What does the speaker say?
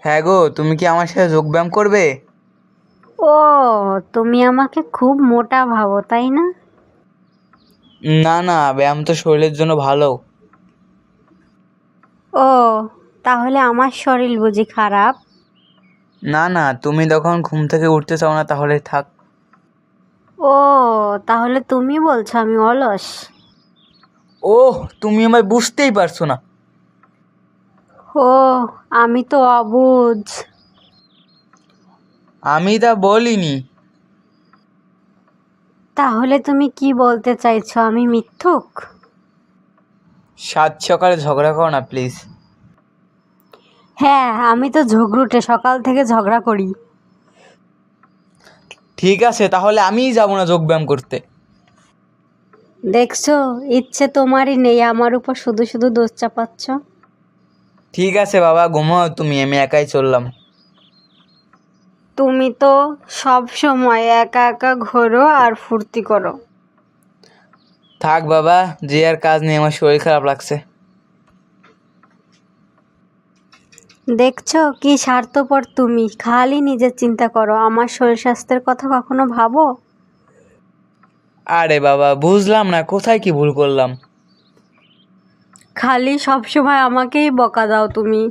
হ্যাঁ গো, তুমি কি আমার সাথে যোগব্যায়াম করবে? ও, তুমি আমাকে খুব মোটা ভাবো তাই না? না না, ব্যায়াম তো শরীরের জন্য ভালো। ও, তাহলে আমার শরীর বুঝি খারাপ? না না, তুমি যখন ঘুম থেকে উঠতে চাও না তাহলে থাক। ও, তাহলে তুমি বলছো আমি অলস? ওহ, তুমি আমায় বুঝতেই পারছো না। ও, আমি তো অবুঝ। আমি তা বলিনি। তাহলে তুমি কি বলতে চাইছো, আমি মিথ্যুক? সাত সকালে ঝগড়া করো না প্লিজ। হ্যাঁ, আমি তো ঝগড়ুটে, সকাল থেকে ঝগড়া করি। ঠিক আছে, তাহলে আমিই যাবো না যোগব্যায়াম করতে। দেখছো, ইচ্ছে তোমারই নেই, আমার উপর শুধু শুধু দোষ চাপাচ্ছ। ঠিক আছে বাবা, ঘুমাও তুমি, আমি একাই চললাম। তুমি তো সব সময় একা একা ঘোরো আর ফুর্তি করো। থাক বাবা, যে আর কাজ নেই, আমার শরীর খারাপ লাগছে। দেখছো কি স্বার্থপর তুমি, খালি নিজের চিন্তা করো, আমার শরীর স্বাস্থ্যের কথা কখনো ভাবো? আরে বাবা, বুঝলাম না কোথায় কি ভুল করলাম। খালি সব সময় আমাকেই বকা দাও তুমি।